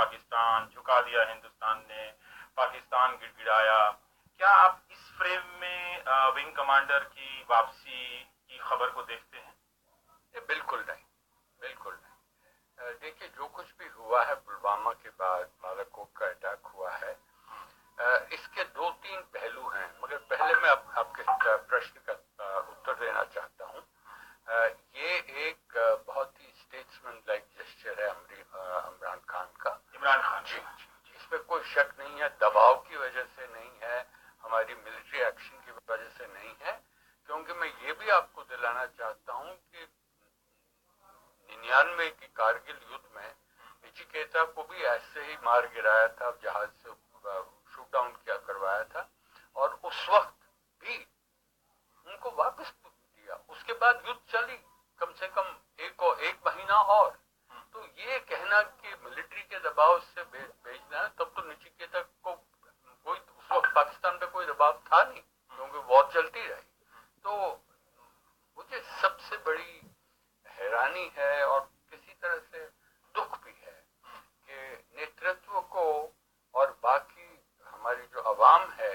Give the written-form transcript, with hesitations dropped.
पाकिस्तान, झुका दिया हिंदुस्तान ने, पाकिस्तान गिड़गिड़ाया। क्या आप इस फ्रेम में विंग कमांडर की वापसी की खबर को देखते हैं? ये बिल्कुल नहीं, बिल्कुल नहीं। देखिए, जो कुछ भी हुआ है पुलवामा के बाद, बालाकोट का अटैक हुआ है, इसके दो तीन पहलू हैं, मगर पहले मैं आपके प्रश्न का उत्तर देना चाहता हूँ। ये एक बहुत ही स्टेट्समैन लाइक जेस्चर है इमरान खान का। इमरान खान जी, इसमें कोई शक नहीं है, दबाव की वजह से नहीं है, हमारी मिलिट्री एक्शन की वजह से नहीं है, क्योंकि मैं ये भी आपको दिलाना चाहता हूँ कि 99 की कारगिल युद्ध में नचिकेता को भी ऐसे ही मार गिराया था, जहाज से शूट डाउन किया करवाया था, और उस वक्त भी उनको वापस दिया। उसके बाद युद्ध चली कम से कम एक महीना और। तो ये कहना कि मिलिट्री के दबाव से भेजना है, तब तो नचिकेता को कोई उस वक्त पाकिस्तान पे कोई दबाव था नहीं, क्योंकि वॉर चलती रही। तो मुझे सबसे बड़ी हैरानी है और किसी तरह से दुख भी है कि नेतृत्व को और बाकी हमारी जो अवाम है